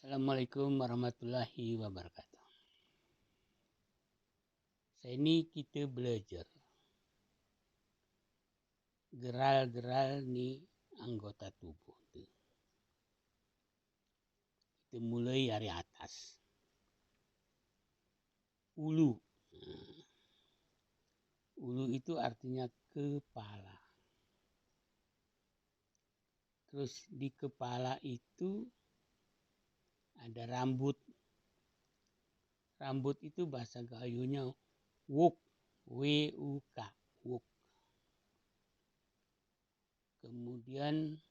Assalamualaikum warahmatullahi wabarakatuh. Ini kita belajar geral-geral ni anggota tubuh tu. Kita mulai dari atas. Ulu. Ulu itu artinya kepala. Terus di kepala itu ada rambut. Rambut itu bahasa Gayunya wuk. W-U-K. Wuk. Kemudian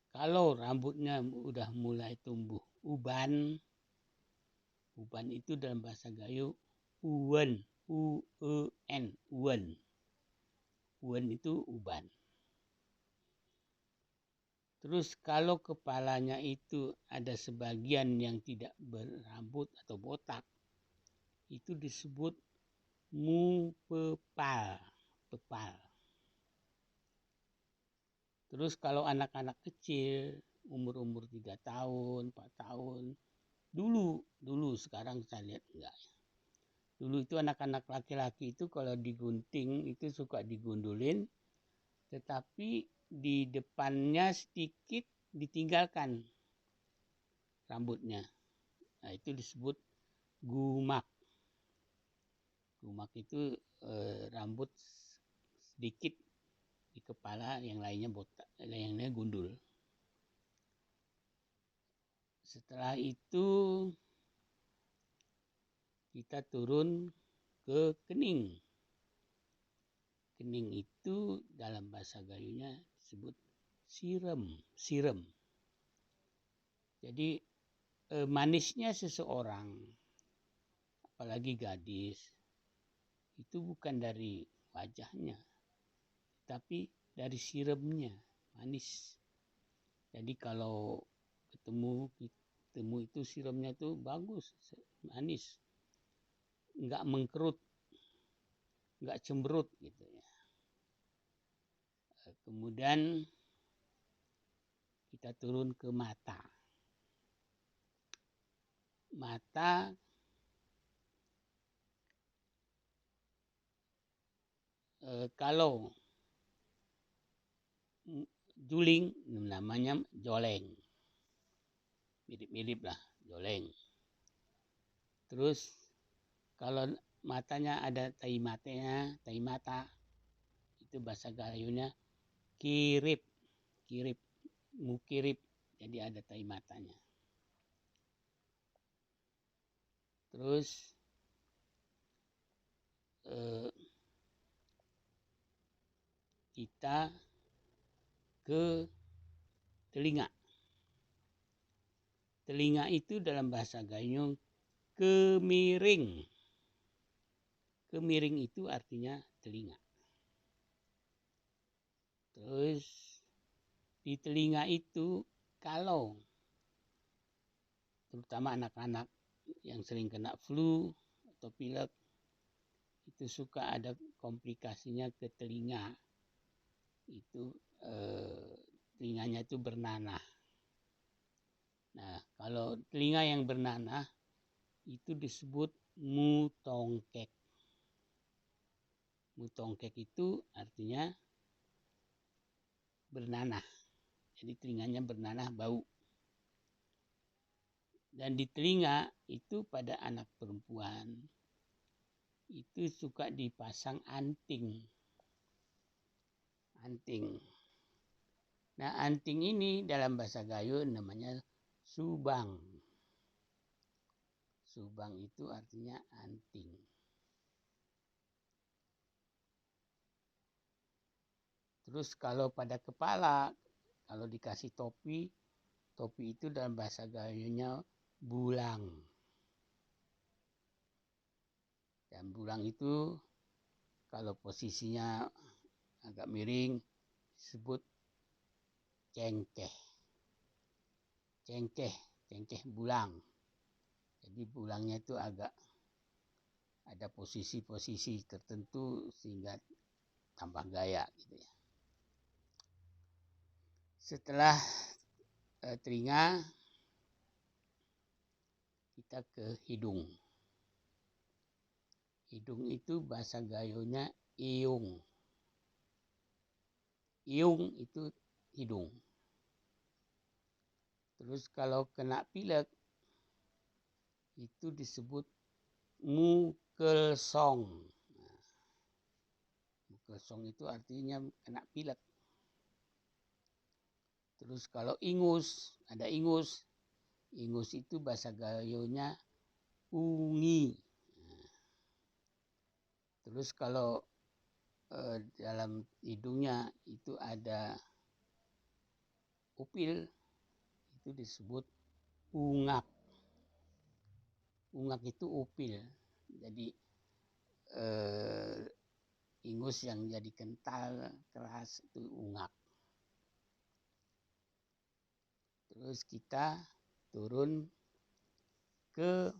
kalau rambutnya udah mulai tumbuh uban, uban itu dalam bahasa Gayo uwen, U-E-N, uwen. Uwen itu uban. Terus kalau kepalanya itu ada sebagian yang tidak berambut atau botak, itu disebut mupepal, pepal. Terus kalau anak-anak kecil, umur-umur 3 tahun, 4 tahun, dulu sekarang saya lihat enggak. Dulu itu anak-anak laki-laki itu kalau digunting itu suka digundulin, tetapi di depannya sedikit ditinggalkan rambutnya. Nah, itu disebut gumak. Gumak itu rambut sedikit di kepala, yang lainnya botak, yang lainnya gundul. Setelah itu kita turun ke kening. Kening itu dalam bahasa Gayunya disebut sirem. Jadi manisnya seseorang, apalagi gadis, itu bukan dari wajahnya, tapi dari siremnya, manis. Jadi kalau ketemu itu siremnya itu bagus, manis, nggak mengkerut, nggak cemberut gitu ya. Kemudian kita turun ke mata. Mata kalau juling namanya joleng. Mirip-mirip lah, joleng. Terus kalau matanya ada tai mata, itu bahasa Gayunya kirip, mukirip, jadi ada tai matanya. Terus kita ke telinga. Telinga itu dalam bahasa Gayo kemiring. Kemiring itu artinya telinga. Terus di telinga itu kalau terutama anak-anak yang sering kena flu atau pilek, itu suka ada komplikasinya ke telinga. Itu telinganya itu bernanah. Nah, kalau telinga yang bernanah itu disebut mutongkek. Mutongkek itu artinya bernanah. Jadi telinganya bernanah, bau. Dan di telinga itu pada anak perempuan itu suka dipasang anting. Nah, anting ini dalam bahasa Gayo namanya subang. Subang itu artinya anting. Terus kalau pada kepala, kalau dikasih topi itu dalam bahasa Gayonya bulang. Dan bulang itu kalau posisinya agak miring disebut cengkeh bulang. Jadi bulangnya itu agak ada posisi-posisi tertentu sehingga tambah gaya gitu ya. Setelah telinga, kita ke hidung. Hidung itu bahasa Gayonya iung. Iung itu hidung. Terus kalau kena pilek itu disebut mukelsong. Nah, mukelsong itu artinya kena pilek. Terus kalau ingus, ada ingus. Ingus itu bahasa Gayonya ungi. Nah, terus kalau dalam hidungnya itu ada upil, itu disebut ungak. Ungak itu upil. Jadi ingus yang jadi kental, keras itu ungak. Terus kita turun ke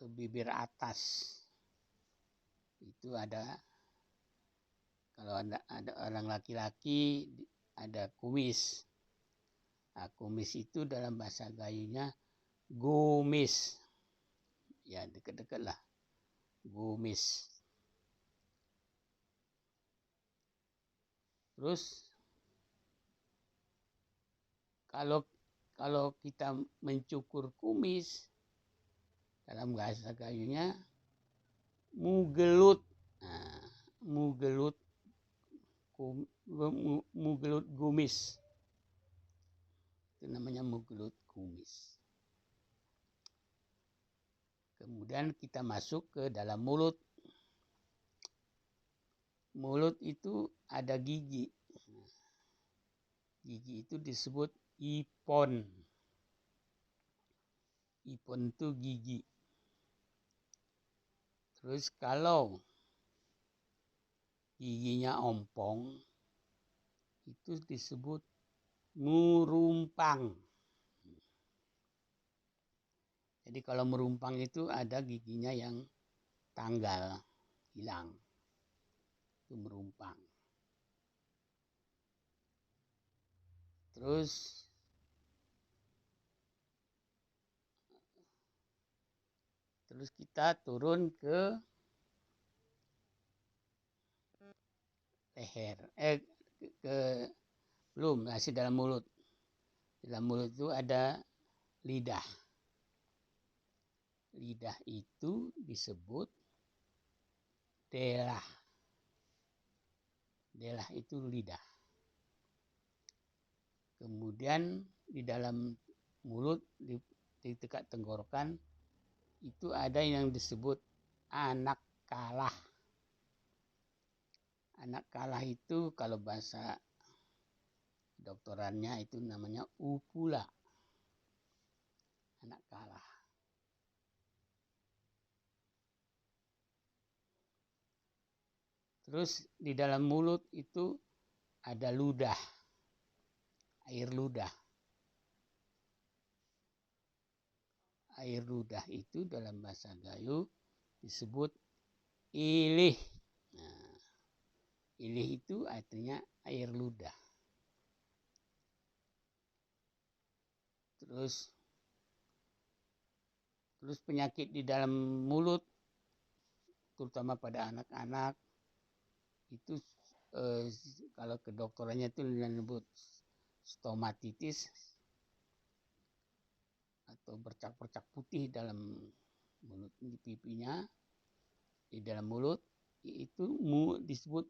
bibir atas. Itu ada, kalau ada orang laki-laki ada kumis. Nah, kumis itu dalam bahasa Gayunya gomis. Ya, dekat-dekat lah. Gomis. Terus kalau kita mencukur kumis, dalam bahasa Gayunya mugelut. Nah, mugelut kumis. Itu namanya mugelut kumis. Kemudian kita masuk ke dalam mulut. Mulut itu ada gigi. Gigi itu disebut ipon. Ipon itu gigi. Terus kalau giginya ompong, itu disebut murumpang. Jadi kalau merumpang itu ada giginya yang tanggal, hilang. Itu merumpang. Terus kita turun ke leher. Belum, masih dalam mulut. Dalam mulut itu ada lidah. Lidah itu disebut delah. Delah itu lidah. Kemudian di dalam mulut, di dekat tenggorokan, itu ada yang disebut anak kalah. Anak kalah itu kalau bahasa doktorannya itu namanya uvula. Anak kalah. Terus di dalam mulut itu ada ludah. Air ludah. Air ludah itu dalam bahasa Gayo disebut ilih. Nah, ilih itu artinya air ludah. Terus penyakit di dalam mulut, terutama pada anak-anak, itu kalau kedokterannya itu disebut stomatitis atau bercak-bercak putih dalam mulut, di pipinya, di dalam mulut, itu disebut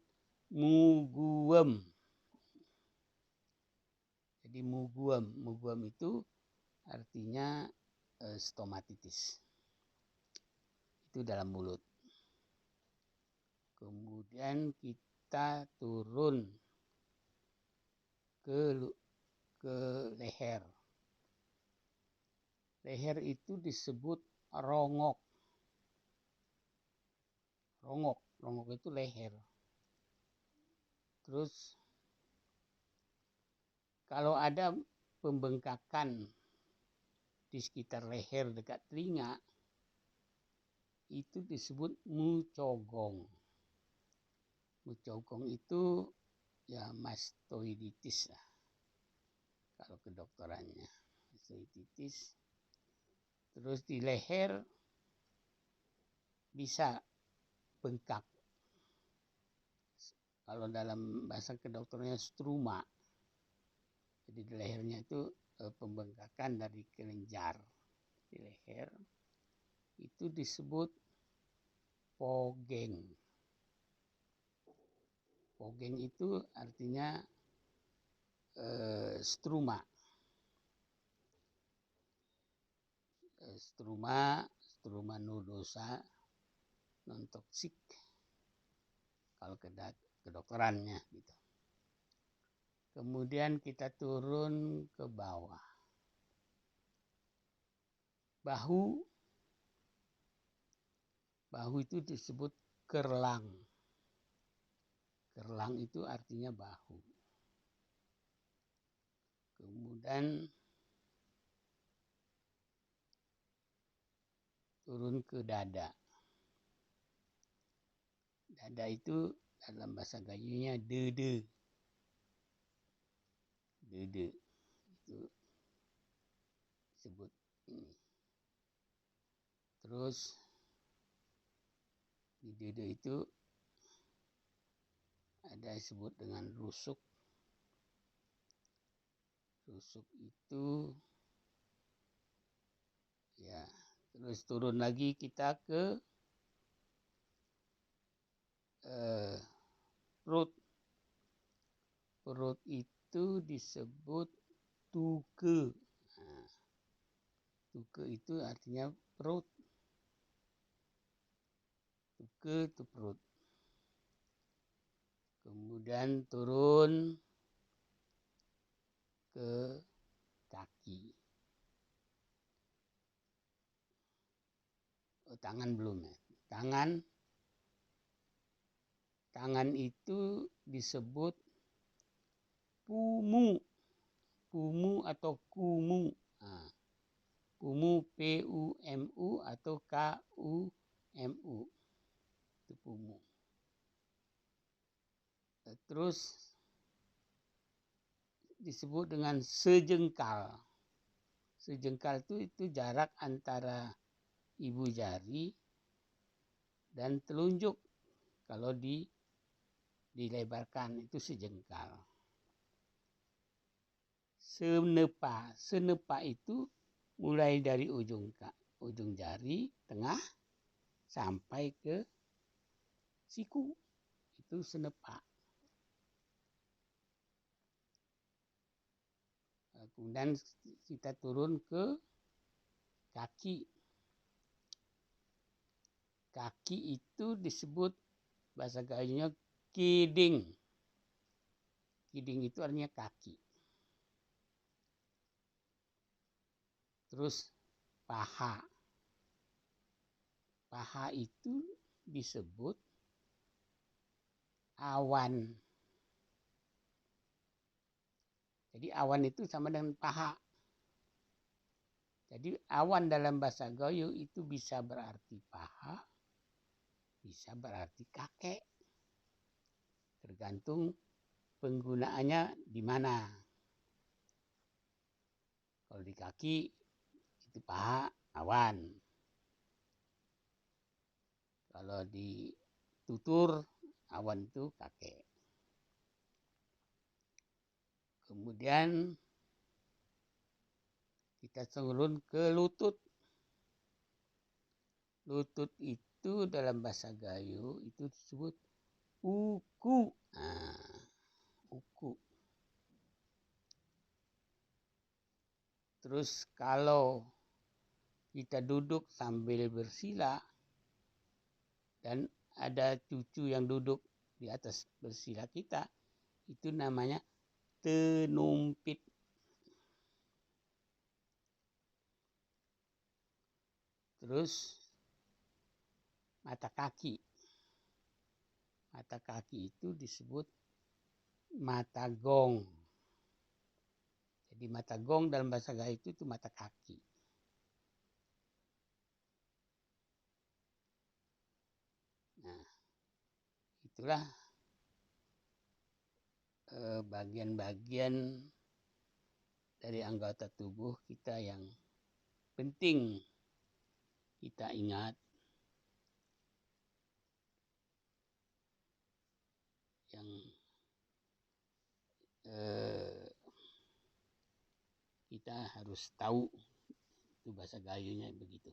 muguem. Jadi muguem itu artinya stomatitis. Itu dalam mulut. Kemudian kita turun ke leher. Leher itu disebut rongok. Rongok itu leher. Terus kalau ada pembengkakan di sekitar leher dekat telinga, itu disebut mucogong. Mucogong itu ya mastoiditis lah. kalau kedokterannya osteoartritis. Terus di leher bisa bengkak. Kalau dalam bahasa kedokterannya struma. Jadi di lehernya itu pembengkakan dari kelenjar di leher. Itu disebut pogeng. Pogeng itu artinya struma. Struma nodosa non toksik kalau kedokterannya gitu. Kemudian kita turun ke bawah. Bahu itu disebut kerlang. Kerlang itu artinya bahu. Kemudian turun ke dada. Dada itu dalam bahasa Gayunya dede. Dede itu disebut ini. Terus di dede itu ada disebut dengan rusuk. Rusuk itu ya, terus turun lagi kita ke perut. Perut itu disebut tuke. Nah, tuke itu artinya perut. Tuke itu perut. Kemudian turun ke kaki. Oh, tangan belum ya. Tangan itu disebut pumu. Pumu atau kumu. Nah, pumu P-U-M-U atau K-U-M-U. Itu pumu. Terus disebut dengan sejengkal. Sejengkal itu jarak antara ibu jari dan telunjuk. Kalau dilebarkan itu sejengkal. Senepa itu mulai dari ujung jari tengah sampai ke siku. Itu senepa. Kemudian kita turun ke kaki. Kaki itu disebut bahasa Gayunya kiding. Kiding itu artinya kaki. Terus paha. Paha itu disebut awan. Jadi awan itu sama dengan paha. Jadi awan dalam bahasa Gayo itu bisa berarti paha, bisa berarti kakek. Tergantung penggunaannya di mana. Kalau di kaki itu paha, awan. Kalau di tutur, awan itu kakek. Kemudian kita turun ke lutut. Lutut itu dalam bahasa Gayo itu disebut uku. Nah, uku. Terus kalau kita duduk sambil bersila dan ada cucu yang duduk di atas bersila kita, itu namanya tenumpit. Terus mata kaki. Mata kaki itu disebut mata gong. Jadi mata gong dalam bahasa Gayo itu mata kaki. Nah, itulah bagian-bagian dari anggota tubuh kita yang penting kita ingat, yang kita harus tahu, itu bahasa Gayunya begitu.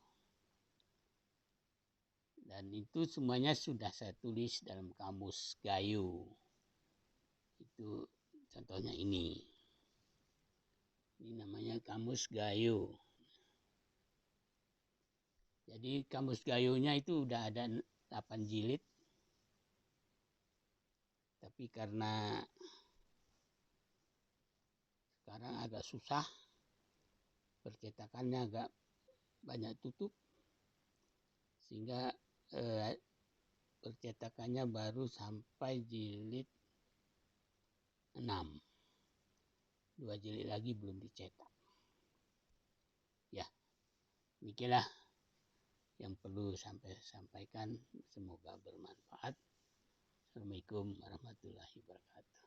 Dan itu semuanya sudah saya tulis dalam kamus Gayo. Itu contohnya ini. Ini namanya kamus Gayo. Jadi kamus Gayonya itu udah ada 8 jilid. Tapi karena sekarang agak susah, percetakannya agak banyak tutup, sehingga percetakannya baru sampai jilid 6. 2 jilid lagi belum dicetak. Ya, demikianlah yang perlu sampaikan. Semoga bermanfaat. Assalamualaikum warahmatullahi wabarakatuh.